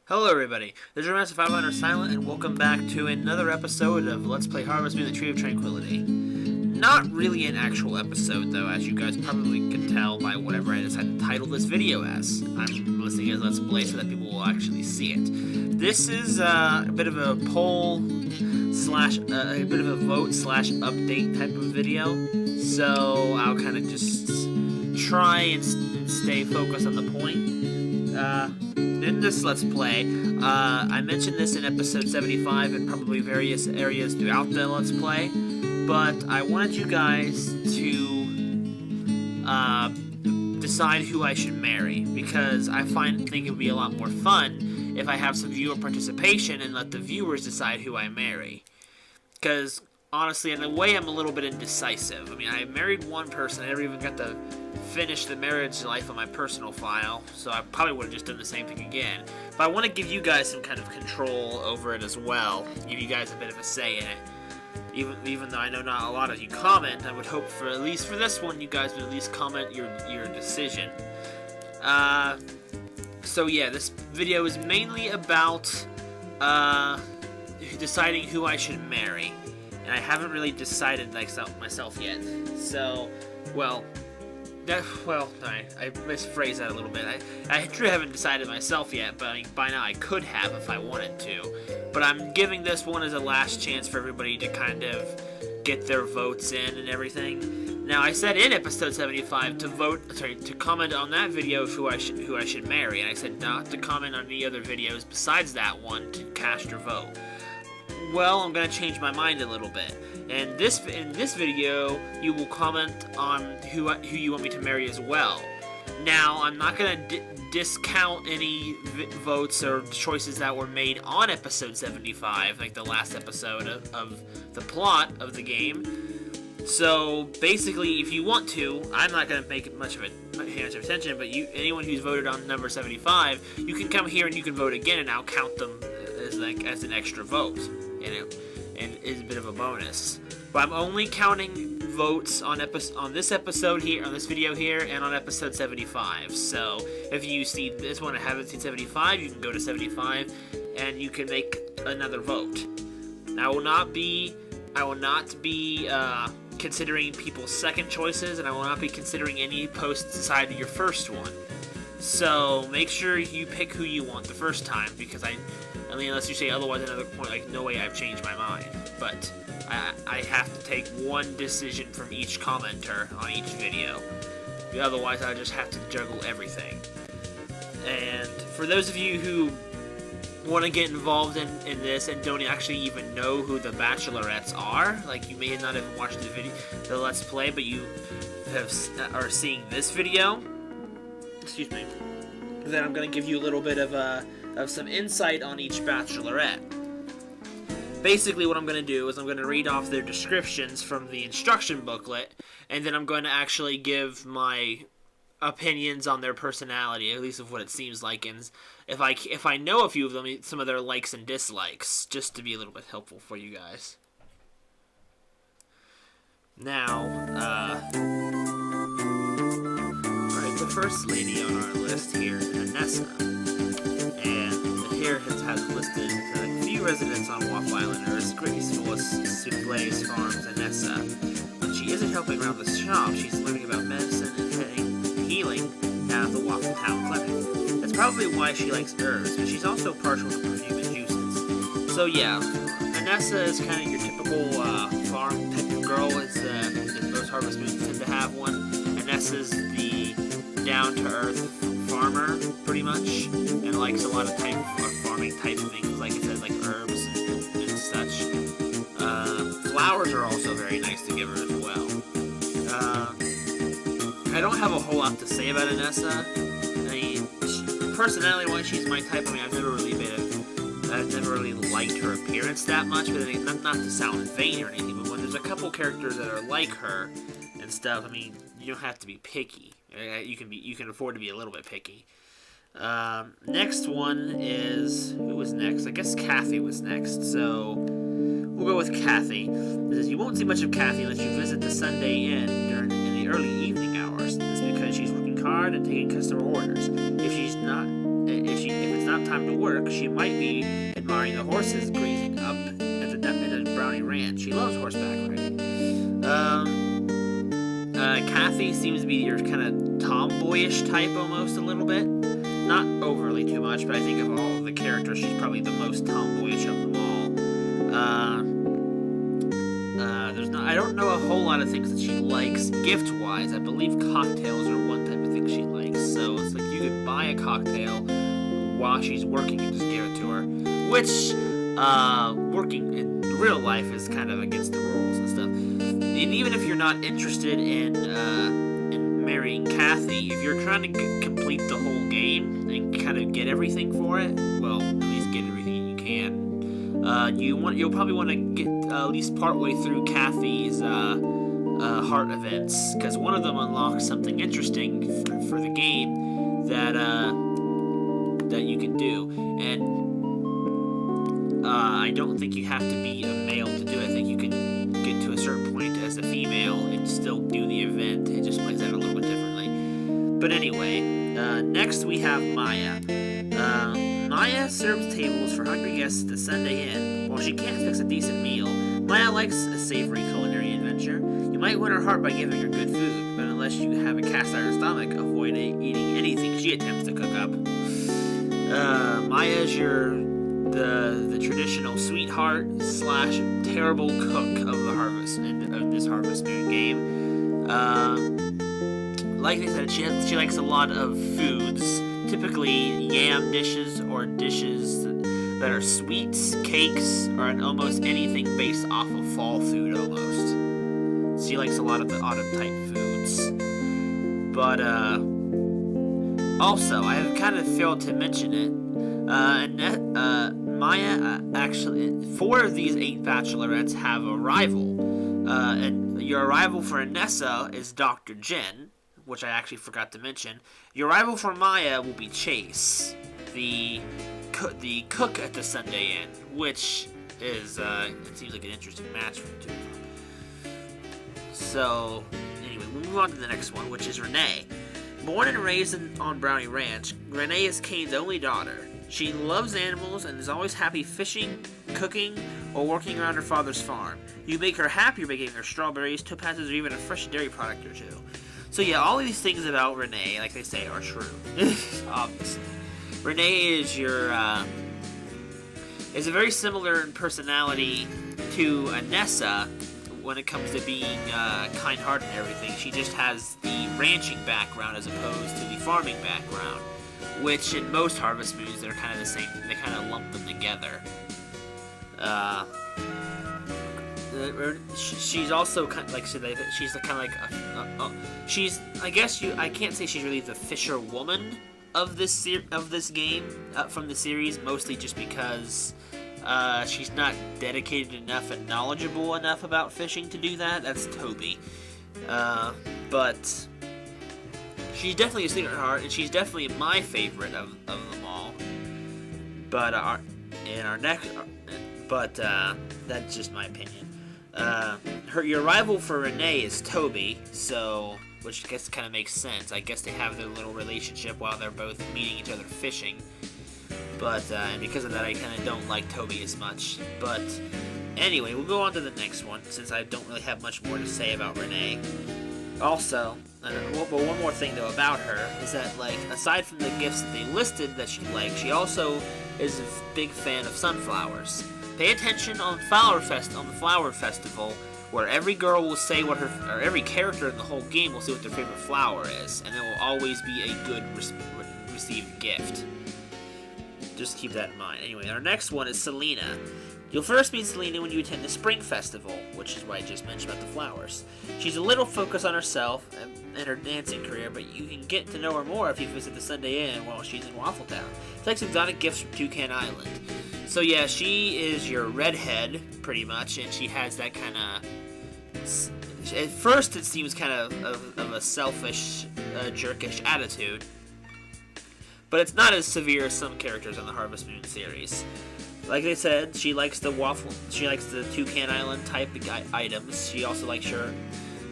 Hello everybody, this is Master 500 Silent, and welcome back to another episode of Let's Play Harvest Moon, the Tree of Tranquility. Not really an actual episode, though, as you guys probably can tell by whatever I decided to title this video as. I'm listing it as Let's Play so that people will actually see it. This is a bit of a poll slash, a bit of a vote slash update type of video, so I'll kind of just try and stay focused on the point. In this Let's Play, I mentioned this in episode 75 and probably various areas throughout the Let's Play, but I wanted you guys to decide who I should marry, because I think it would be a lot more fun if I have some viewer participation and let the viewers decide who I marry. Because, honestly, in a way, I'm a little bit indecisive. I mean, I married one person, I never even got to finish the marriage life on my personal file, so I probably would have just done the same thing again. But I want to give you guys some kind of control over it as well, give you guys a bit of a say in it. Even though I know not a lot of you comment, I would hope for, at least for this one, you guys would at least comment your decision. So yeah, this video is mainly about deciding who I should marry. And I haven't really decided myself yet. So, well, I misphrased that a little bit. I truly haven't decided myself yet, but I mean, by now I could have if I wanted to. But I'm giving this one as a last chance for everybody to kind of get their votes in and everything. Now, I said in episode 75 to comment on that video of who I should marry, and I said not to comment on any other videos besides that one to cast your vote. Well, I'm gonna change my mind a little bit. And in this video, you will comment on who you want me to marry as well. Now, I'm not gonna discount any votes or choices that were made on episode 75, like the last episode of the plot of the game. So basically, if you want to, I'm not gonna make much of attention, but anyone who's voted on number 75, you can come here and you can vote again, and I'll count them as an extra vote. And is a bit of a bonus. But I'm only counting votes on this episode here, on this video here, and on episode 75. So if you see this one and haven't seen 75, you can go to 75, and you can make another vote. I will not be considering people's second choices, and I will not be considering any posts aside of your first one. So make sure you pick who you want the first time, because I mean, unless you say otherwise at another point, like, no way, I've changed my mind. But I have to take one decision from each commenter on each video. Otherwise, I just have to juggle everything. And for those of you who want to get involved in this and don't actually even know who the bachelorettes are, like, you may not have watched the Let's Play, but you are seeing this video, excuse me, then I'm going to give you a little bit of some insight on each bachelorette. Basically, what I'm going to do is I'm going to read off their descriptions from the instruction booklet, and then I'm going to actually give my opinions on their personality, at least of what it seems like, and if I know a few of them, some of their likes and dislikes, just to be a little bit helpful for you guys. Now, alright, the first lady on our list here is Vanessa. And here it has listed a few residents on Waffle Island are as graceful as souffles, farms, and Nessa. When she isn't helping around the shop, she's learning about medicine and healing at the Waffle Town Clinic. That's probably why she likes herbs, but she's also partial to perfume and juices. So yeah, Vanessa is kind of your typical farm type of girl, as most Harvest Moons tend to have one. And Nessa's the down-to-earth farmer, pretty much, and likes a lot of farming type things, like it says, like herbs and such. Flowers are also very nice to give her as well. I don't have a whole lot to say about Anessa. I mean, personality-wise, she's my type. I mean, I've never really liked her appearance that much, but I mean, not to sound vain or anything, but when there's a couple characters that are like her and stuff, I mean, you don't have to be picky. You can afford to be a little bit picky. Next one is, who was next? I guess Kathy was next, so we'll go with Kathy. It says, you won't see much of Kathy unless you visit the Sunday Inn in the early evening hours. This is because she's working hard and taking customer orders. If it's not not time to work, she might be admiring the horses grazing up at the Brownie Ranch. She loves horseback riding. Kathy seems to be your kind of tomboyish type almost a little bit. Not overly too much, but I think of all of the characters, she's probably the most tomboyish of them all. I don't know a whole lot of things that she likes gift-wise. I believe cocktails are one type of thing she likes. So it's like you could buy a cocktail while she's working and just give it to her. Which, working in real life is kind of against the rules and stuff. And even if you're not interested in marrying Kathy, if you're trying to complete the whole game and kind of get everything for it, well, at least get everything you can. You'll probably want to get at least partway through Kathy's heart events, because one of them unlocks something interesting for the game that you can do. And I don't think you have to be a male to do it. I think you can get to a certain point as a female and still do the event. It just plays out a little bit differently. But anyway, next we have Maya. Maya serves tables for hungry guests at the Sunday Inn. While she can't fix a decent meal, Maya likes a savory culinary adventure. You might win her heart by giving her good food, but unless you have a cast iron stomach, avoid eating anything she attempts to cook up. Maya is the traditional sweetheart / terrible cook of the Harvest of this Harvest Moon game. Like I said, she likes a lot of foods, typically yam dishes or dishes that are sweets, cakes, or almost anything based off of fall food almost. She likes a lot of the autumn type foods. But also, I have kind of failed to mention it. Maya, actually, 4 of these 8 bachelorettes have a rival. And your rival for Anessa is Dr. Jen, which I actually forgot to mention. Your rival for Maya will be Chase, the cook at the Sunday Inn, which is, it seems like an interesting match for the two of them. So, anyway, we'll move on to the next one, which is Renee. Born and raised on Brownie Ranch, Renee is Kane's only daughter. She loves animals and is always happy fishing, cooking, or working around her father's farm. You make her happier by giving her strawberries, topazes, or even a fresh dairy product or two. So yeah, all of these things about Renee, like they say, are true. Obviously. Renee is is a very similar in personality to Anessa when it comes to being kind-hearted and everything. She just has the ranching background as opposed to the farming background, which in most Harvest Moons, they're kind of the same. They kind of lump them together. She's also kind of like, she's kind of like she's, I guess I can't say she's really the fisherwoman of this game from the series, mostly just because she's not dedicated enough and knowledgeable enough about fishing to do that. That's Toby. But she's definitely a sweetheart, and she's definitely my favorite of them all. But that's just my opinion. Your rival for Renee is Toby, so, which I guess kind of makes sense. I guess they have their little relationship while they're both meeting each other fishing. But, and because of that, I kind of don't like Toby as much. But, anyway, we'll go on to the next one, since I don't really have much more to say about Renee. Also, one more thing, though, about her, is that, like, aside from the gifts that they listed that she likes, she also is a big fan of sunflowers. Pay attention on the Flower Festival, where every girl will say or every character in the whole game will say what their favorite flower is, and it will always be a good received gift. Just keep that in mind. Anyway, our next one is Selena. You'll first meet Selena when you attend the Spring Festival, which is what I just mentioned about the flowers. She's a little focused on herself and her dancing career, but you can get to know her more if you visit the Sunday Inn while she's in Waffletown. She likes exotic gifts from Toucan Island. So yeah, she is your redhead, pretty much, and she has that kind of... At first it seems kind of a selfish, jerkish attitude, but it's not as severe as some characters in the Harvest Moon series. Like I said, she likes the Toucan Island type items. She also likes your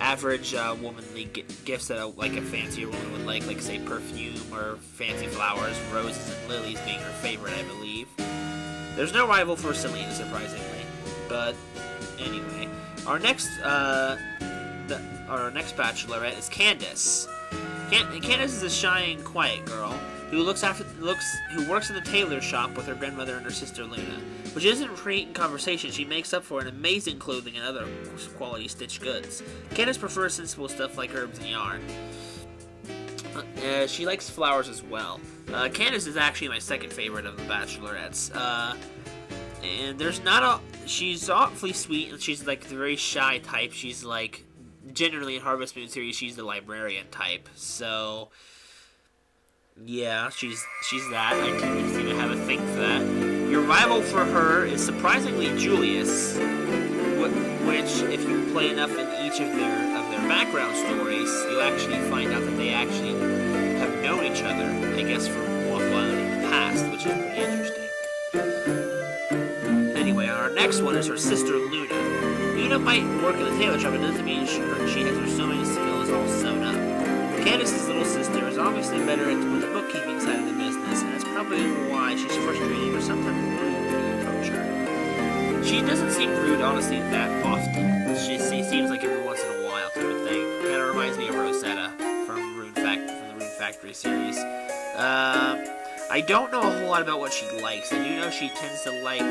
average womanly gifts that a fancier woman would like say perfume or fancy flowers, roses and lilies being her favorite, I believe. There's no rival for Selena, surprisingly. But anyway, our next bachelorette is Candace. Candace is a shy and quiet girl who works in the tailor shop with her grandmother and her sister Luna. When she doesn't create conversation, she makes up for it in amazing clothing and other quality stitched goods. Candace prefers sensible stuff like herbs and yarn. She likes flowers as well. Candace is actually my second favorite of the bachelorettes. And she's awfully sweet, and she's like the very shy type. She's like, generally in Harvest Moon series, she's the librarian type. So, yeah, she's that. I seem to have a thing for that. Your rival for her is surprisingly Julius, which, if you play enough in each of their background stories, you'll actually find out that they actually have known each other, I guess, for a while in the past, which is pretty interesting. Anyway, our next one is her sister Luna. Luna might work in the tailor shop, but doesn't mean she has her sewing skills all sewn up. Candace's little sister is obviously better with the bookkeeping side of the business, and that's probably why she's frustrated or sometimes rude when you approach her. She doesn't seem rude, honestly, that often. She seems like every once in a while type of thing. Kind of reminds me of Rosetta from the Rune Factory series. I don't know a whole lot about what she likes. I do know she tends to like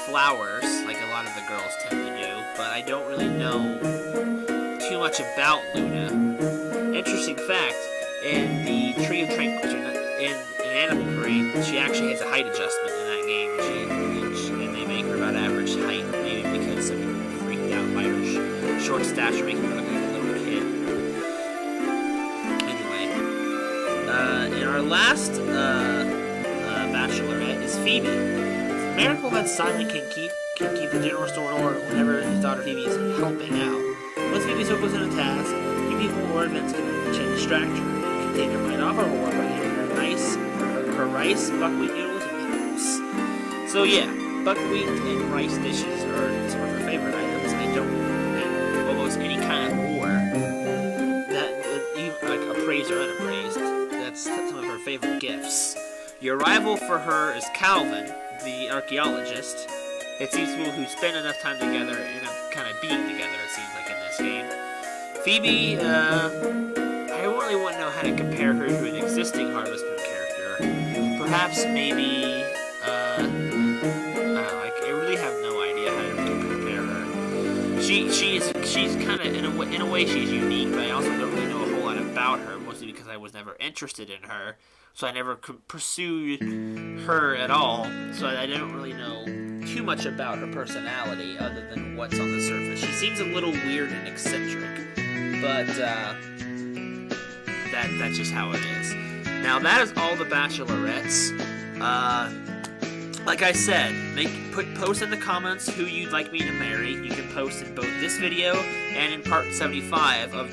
flowers, like a lot of the girls tend to do, but I don't really know too much about Luna. Interesting fact, in the Tree of Tranquility, in Animal Parade, she actually has a height adjustment in that game, and they make her about average height, maybe because some people were freaked out by her short stature, making her look like a little kid. Anyway, and our last bachelorette is Phoebe. It's a miracle that Simon can keep the general store in order whenever his daughter Phoebe is helping out. Once Phoebe's focused on a task, few people or events can distract her. You can take her mind off her work by giving her her rice, buckwheat noodles, and noodles. So yeah, buckwheat and rice dishes are some of her favorite items. I don't and almost any kind of ore that even like appraised or unappraised. That's some of her favorite gifts. Your rival for her is Calvin, the archaeologist. It seems people who spend enough time together end up kind of being together, it seems like in this game. Phoebe, I really wouldn't know how to compare her to an existing Harvest Moon character. Perhaps maybe, I really have no idea how to compare her. She's kind of, in a way she's unique, but I also don't really know a whole lot about her, mostly because I was never interested in her. So I never pursued her at all, so I don't really know too much about her personality other than what's on the surface. She seems a little weird and eccentric, but that's just how it is. Now that is all the bachelorettes. Like I said, post in the comments who you'd like me to marry. You can post in both this video and in part 75 of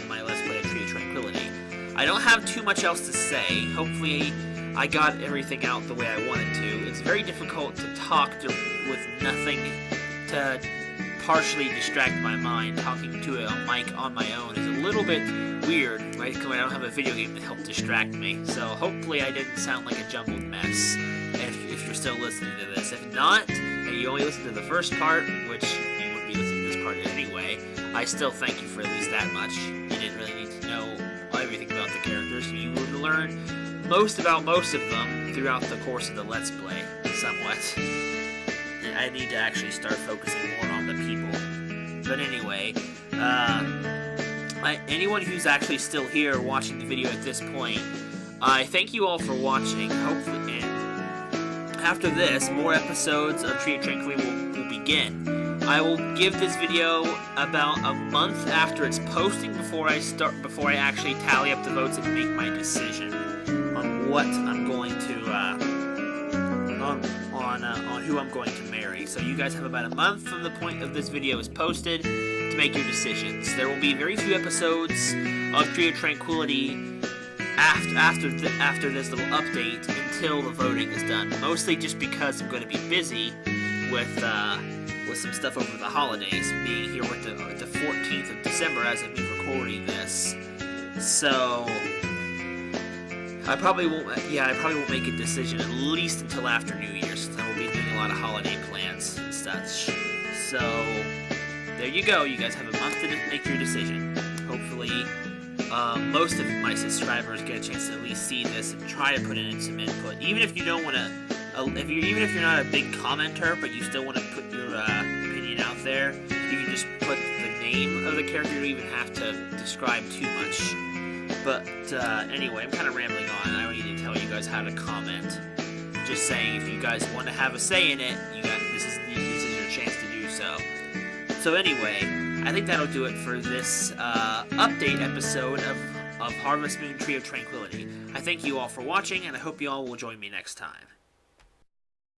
my Let's Play of Tree of Tranquility. I don't have too much else to say. Hopefully I got everything out the way I wanted to. It's very difficult to talk with nothing to partially distract my mind. Talking to a mic on my own is a little bit weird, right? Because I don't have a video game to help distract me. So hopefully I didn't sound like a jumbled mess. If you're still listening to this. If not, and you only listen to the first part, which you wouldn't be listening to this part anyway, I still thank you for at least that much. You didn't really need to know everything about the characters. You would learn most about most of them throughout the course of the Let's Play, somewhat. And I need to actually start focusing more on the people. But anyway, anyone who's actually still here watching the video at this point, I thank you all for watching. Hopefully, and after this, more episodes of Tree of Tranquility will begin. I will give this video about a month after it's posting before I actually tally up the votes and make my decision on what I'm going to on who I'm going to marry. So you guys have about a month from the point of this video is posted to make your decisions. There will be very few episodes of Tree of Tranquility after this little update until the voting is done. Mostly just because I'm going to be busy with some stuff over the holidays, being here with the 14th of December as of me recording this. So I probably won't. Yeah, I probably won't make a decision at least until after New Year's, since I will be doing a lot of holiday plans and such. So there you go. You guys have a month to make your decision. Hopefully, most of my subscribers get a chance to at least see this and try to put in some input. Even if you don't want to, even if you're not a big commenter, but you still want to put your opinion out there, you can just put the name of the character. You don't even have to describe too much. But anyway, I'm kind of rambling on. I don't need to tell you guys how to comment. Just saying, if you guys want to have a say in it, this is your chance to do so. So anyway, I think that'll do it for this update episode of Harvest Moon Tree of Tranquility. I thank you all for watching, and I hope you all will join me next time.